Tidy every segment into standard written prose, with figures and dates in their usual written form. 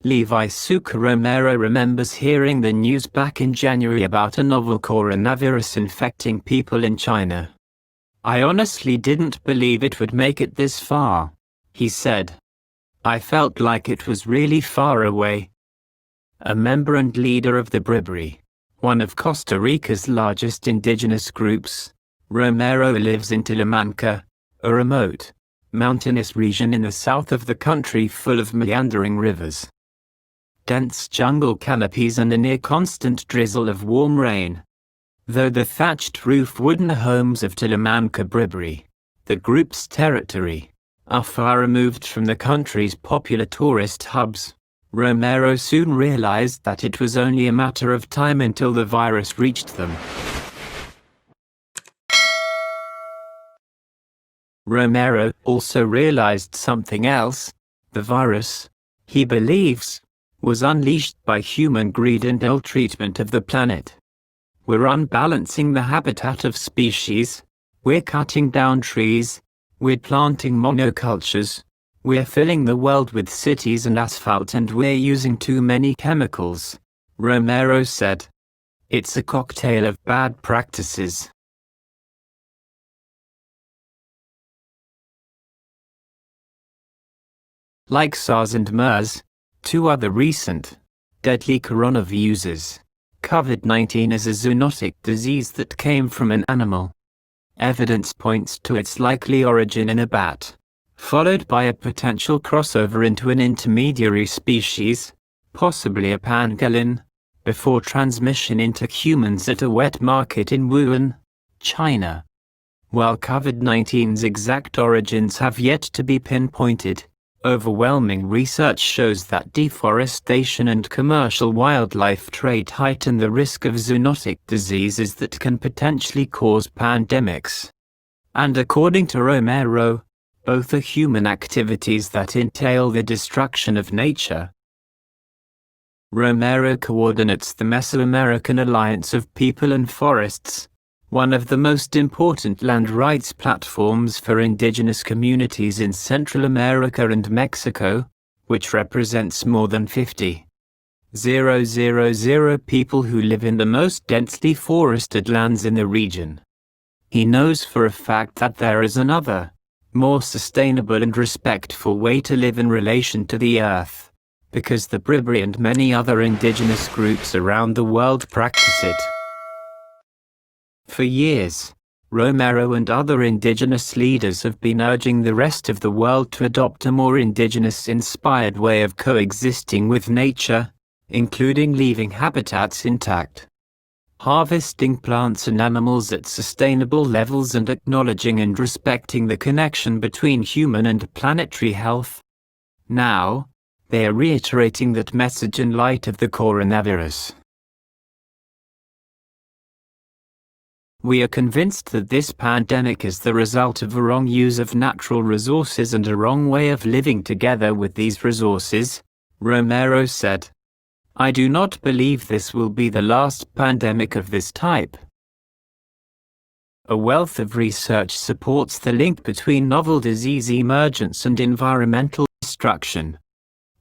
Levi Sucre Romero remembers hearing the news back in January about a novel coronavirus infecting people in China. "I honestly didn't believe it would make it this far," he said. "I felt like it was really far away." A member and leader of the Bribri, one of Costa Rica's largest indigenous groups, Romero lives in Talamanca, a remote, mountainous region in the south of the country full of meandering rivers, dense jungle canopies and a near-constant drizzle of warm rain. Though the thatched roof wooden homes of Talamanca Bribri, the group's territory, are far removed from the country's popular tourist hubs, Romero soon realized that it was only a matter of time until the virus reached them. Romero also realized something else. The virus, he believes, was unleashed by human greed and ill-treatment of the planet. "We're unbalancing the habitat of species, we're cutting down trees, we're planting monocultures, we're filling the world with cities and asphalt, and we're using too many chemicals," Romero said. "It's a cocktail of bad practices." Like SARS and MERS, two other recent, deadly coronaviruses, COVID-19 is a zoonotic disease that came from an animal. Evidence points to its likely origin in a bat, followed by a potential crossover into an intermediary species, possibly a pangolin, before transmission into humans at a wet market in Wuhan, China. While COVID-19's exact origins have yet to be pinpointed, overwhelming research shows that deforestation and commercial wildlife trade heighten the risk of zoonotic diseases that can potentially cause pandemics. And according to Romero, both are human activities that entail the destruction of nature. Romero coordinates the Mesoamerican Alliance of People and Forests, one of the most important land rights platforms for indigenous communities in Central America and Mexico, which represents more than 50,000 people who live in the most densely forested lands in the region. He knows for a fact that there is another, more sustainable and respectful way to live in relation to the earth, because the Bribri and many other indigenous groups around the world practice it. For years, Romero and other indigenous leaders have been urging the rest of the world to adopt a more indigenous-inspired way of coexisting with nature, including leaving habitats intact, harvesting plants and animals at sustainable levels, and acknowledging and respecting the connection between human and planetary health. Now, they are reiterating that message in light of the coronavirus. "We are convinced that this pandemic is the result of a wrong use of natural resources and a wrong way of living together with these resources," Romero said. "I do not believe this will be the last pandemic of this type." A wealth of research supports the link between novel disease emergence and environmental destruction.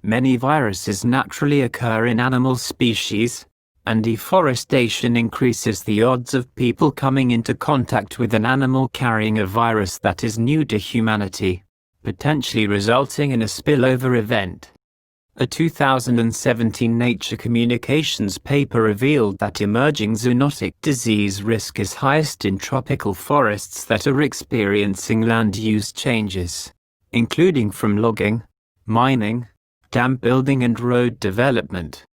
Many viruses naturally occur in animal species, and deforestation increases the odds of people coming into contact with an animal carrying a virus that is new to humanity, potentially resulting in a spillover event. A 2017 Nature Communications paper revealed that emerging zoonotic disease risk is highest in tropical forests that are experiencing land use changes, including from logging, mining, dam building and road development.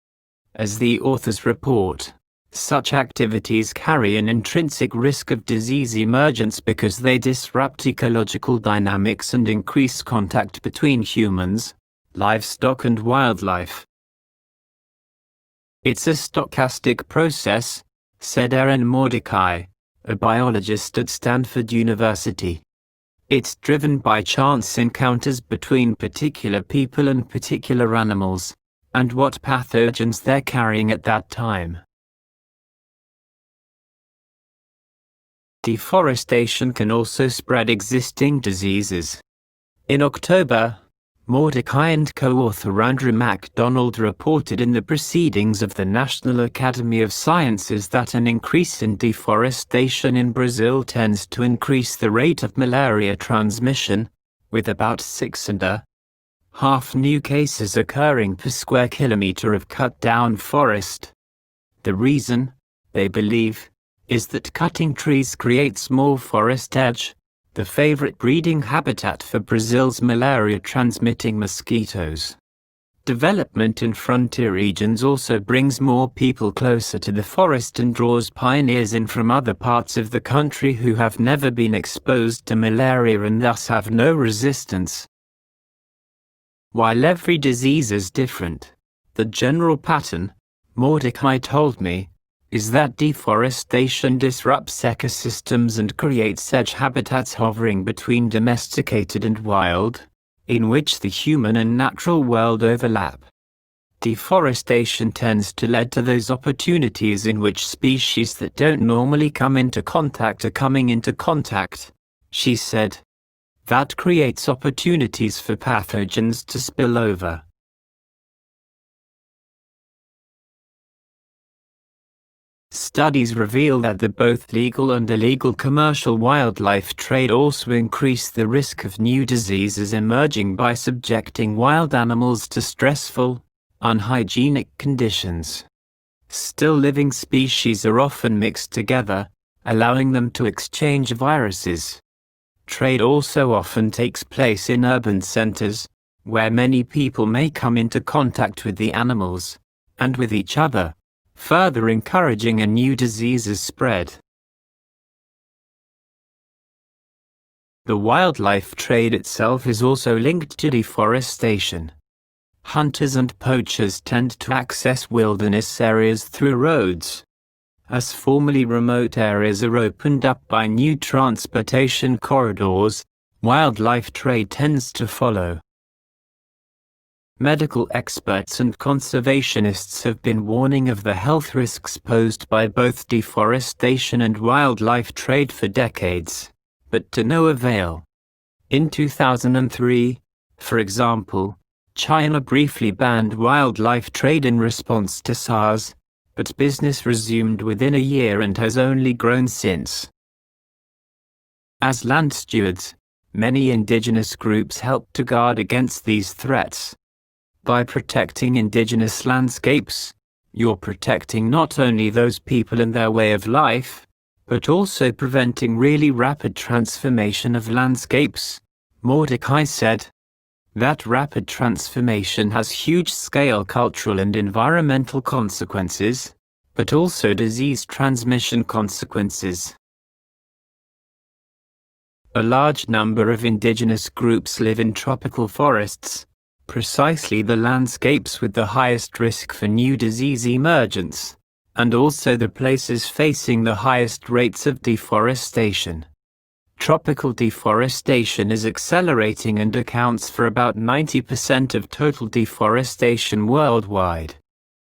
As the authors report, such activities carry an intrinsic risk of disease emergence because they disrupt ecological dynamics and increase contact between humans, livestock and wildlife. "It's a stochastic process," said Erin Mordecai, a biologist at Stanford University. "It's driven by chance encounters between particular people and particular animals, and what pathogens they're carrying at that time." Deforestation can also spread existing diseases. In October, Mordecai and co-author Andrew MacDonald reported in the Proceedings of the National Academy of Sciences that an increase in deforestation in Brazil tends to increase the rate of malaria transmission, with about 6.5 new cases occurring per square kilometer of cut-down forest. The reason, they believe, is that cutting trees creates more forest edge, the favorite breeding habitat for Brazil's malaria-transmitting mosquitoes. Development in frontier regions also brings more people closer to the forest and draws pioneers in from other parts of the country who have never been exposed to malaria and thus have no resistance. While every disease is different, the general pattern, Mordecai told me, is that deforestation disrupts ecosystems and creates edge habitats hovering between domesticated and wild, in which the human and natural world overlap. Deforestation tends to lead to those opportunities in which species that don't normally come into contact are coming into contact, she said. That creates opportunities for pathogens to spill over. Studies reveal that the both legal and illegal commercial wildlife trade also increase the risk of new diseases emerging by subjecting wild animals to stressful, unhygienic conditions. Still living species are often mixed together, allowing them to exchange viruses. Trade also often takes place in urban centers, where many people may come into contact with the animals, and with each other, further encouraging a new disease's spread. The wildlife trade itself is also linked to deforestation. Hunters and poachers tend to access wilderness areas through roads. As formerly remote areas are opened up by new transportation corridors, wildlife trade tends to follow. Medical experts and conservationists have been warning of the health risks posed by both deforestation and wildlife trade for decades, but to no avail. In 2003, for example, China briefly banned wildlife trade in response to SARS, but business resumed within a year and has only grown since. As land stewards, many indigenous groups help to guard against these threats. By protecting indigenous landscapes, you're protecting not only those people and their way of life, but also preventing really rapid transformation of landscapes, Mordecai said. That rapid transformation has huge-scale cultural and environmental consequences, but also disease transmission consequences. A large number of indigenous groups live in tropical forests, precisely the landscapes with the highest risk for new disease emergence, and also the places facing the highest rates of deforestation. Tropical deforestation is accelerating and accounts for about 90% of total deforestation worldwide.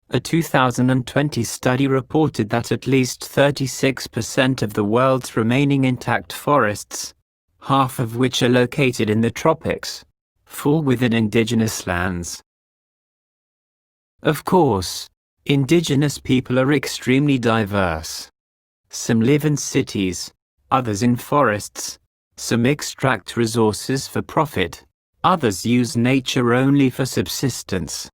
A 2020 study reported that at least 36% of the world's remaining intact forests, half of which are located in the tropics, fall within indigenous lands. Of course, indigenous people are extremely diverse. Some live in cities, others in forests, some extract resources for profit, others use nature only for subsistence.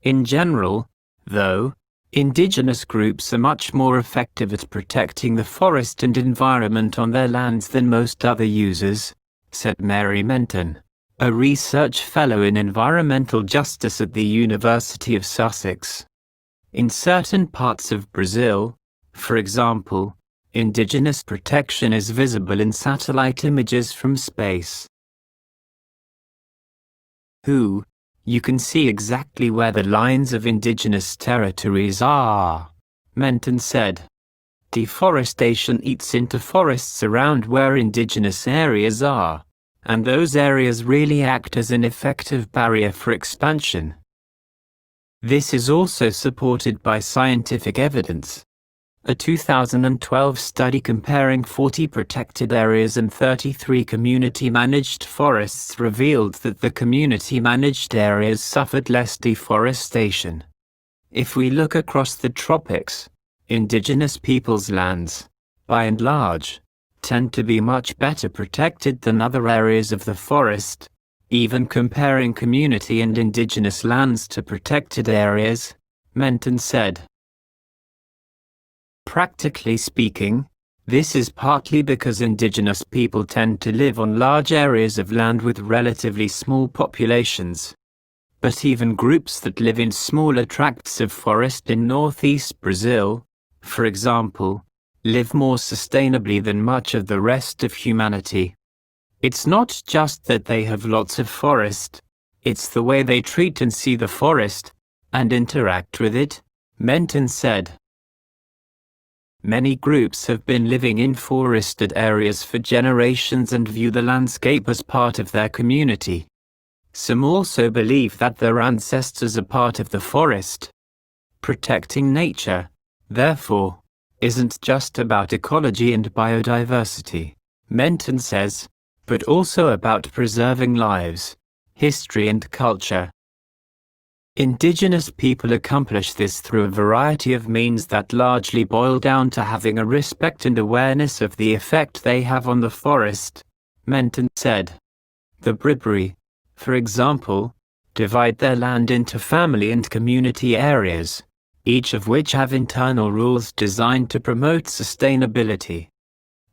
In general, though, indigenous groups are much more effective at protecting the forest and environment on their lands than most other users, said Mary Menton, a research fellow in environmental justice at the University of Sussex. In certain parts of Brazil, for example, indigenous protection is visible in satellite images from space. You can see exactly where the lines of indigenous territories are, Menton said. Deforestation eats into forests around where indigenous areas are, and those areas really act as an effective barrier for expansion. This is also supported by scientific evidence. A 2012 study comparing 40 protected areas and 33 community-managed forests revealed that the community-managed areas suffered less deforestation. If we look across the tropics, indigenous peoples' lands, by and large, tend to be much better protected than other areas of the forest, even comparing community and indigenous lands to protected areas, Menton said. Practically speaking, this is partly because indigenous people tend to live on large areas of land with relatively small populations. But even groups that live in smaller tracts of forest in northeast Brazil, for example, live more sustainably than much of the rest of humanity. It's not just that they have lots of forest, it's the way they treat and see the forest, and interact with it, Menton said. Many groups have been living in forested areas for generations and view the landscape as part of their community. Some also believe that their ancestors are part of the forest. Protecting nature, therefore, isn't just about ecology and biodiversity, Menton says, but also about preserving lives, history and culture. Indigenous people accomplish this through a variety of means that largely boil down to having a respect and awareness of the effect they have on the forest, Menton said. The Bribri, for example, divide their land into family and community areas, each of which have internal rules designed to promote sustainability.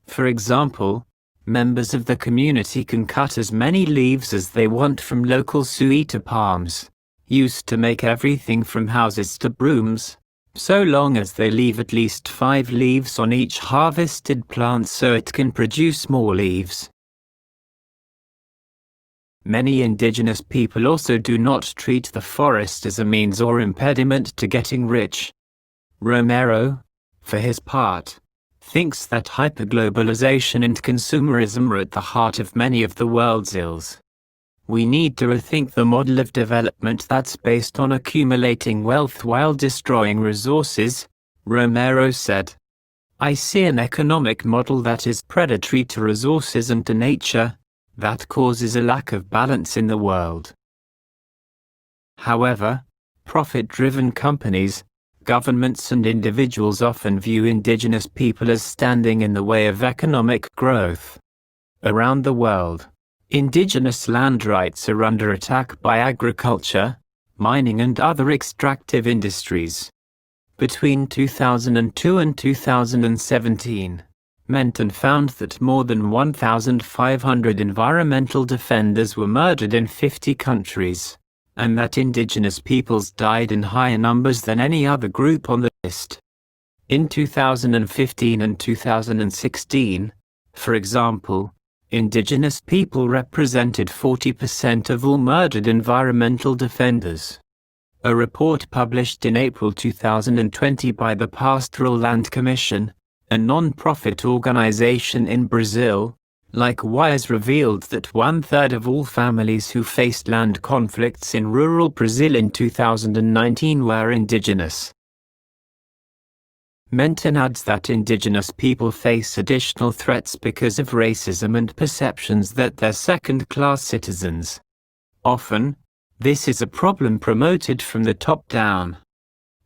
For example, members of the community can cut as many leaves as they want from local suita palms, used to make everything from houses to brooms, so long as they leave at least 5 leaves on each harvested plant so it can produce more leaves. Many indigenous people also do not treat the forest as a means or impediment to getting rich. Romero, for his part, thinks that hyperglobalization and consumerism are at the heart of many of the world's ills. We need to rethink the model of development that's based on accumulating wealth while destroying resources, Romero said. I see an economic model that is predatory to resources and to nature, that causes a lack of balance in the world. However, profit-driven companies, governments and individuals often view indigenous people as standing in the way of economic growth. Around the world, indigenous land rights are under attack by agriculture, mining and other extractive industries. Between 2002 and 2017, Menton found that more than 1,500 environmental defenders were murdered in 50 countries, and that indigenous peoples died in higher numbers than any other group on the list. In 2015 and 2016, for example, indigenous people represented 40% of all murdered environmental defenders. A report published in April 2020 by the Pastoral Land Commission, a non-profit organization in Brazil, likewise revealed that 1/3 of all families who faced land conflicts in rural Brazil in 2019 were indigenous. Menton adds that indigenous people face additional threats because of racism and perceptions that they're second-class citizens. Often, this is a problem promoted from the top down.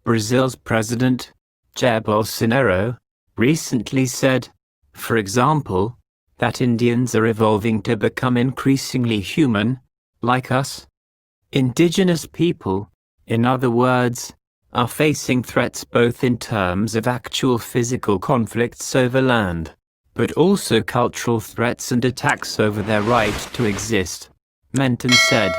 Brazil's president, Jair Bolsonaro, recently said, for example, that Indians are evolving to become increasingly human, like us. Indigenous people, in other words, are facing threats both in terms of actual physical conflicts over land, but also cultural threats and attacks over their right to exist, Menton said.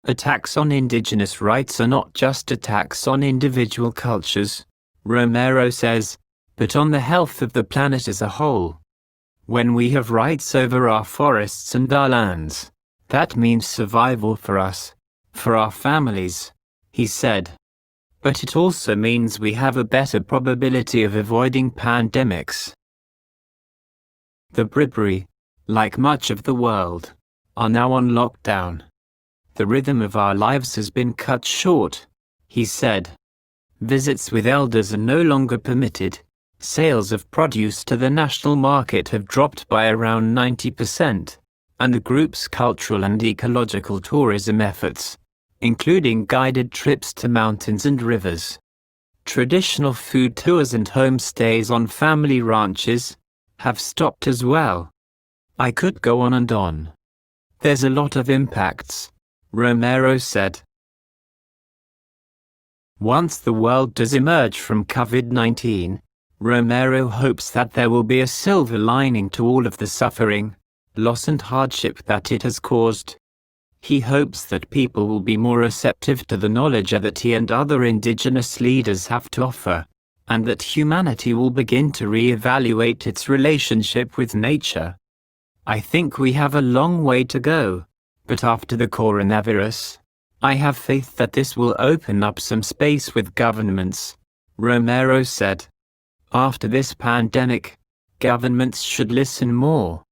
Attacks on indigenous rights are not just attacks on individual cultures, Romero says, but on the health of the planet as a whole. When we have rights over our forests and our lands, that means survival for us, for our families, he said. But it also means we have a better probability of avoiding pandemics. The Bribri, like much of the world, are now on lockdown. The rhythm of our lives has been cut short, he said. Visits with elders are no longer permitted. Sales of produce to the national market have dropped by around 90%, and the group's cultural and ecological tourism efforts, including guided trips to mountains and rivers, traditional food tours and homestays on family ranches, have stopped as well. I could go on and on. There's a lot of impacts, Romero said. Once the world does emerge from COVID-19, Romero hopes that there will be a silver lining to all of the suffering, loss and hardship that it has caused. He hopes that people will be more receptive to the knowledge that he and other indigenous leaders have to offer, and that humanity will begin to re-evaluate its relationship with nature. I think we have a long way to go, but after the coronavirus, I have faith that this will open up some space with governments, Romero said. After this pandemic, governments should listen more.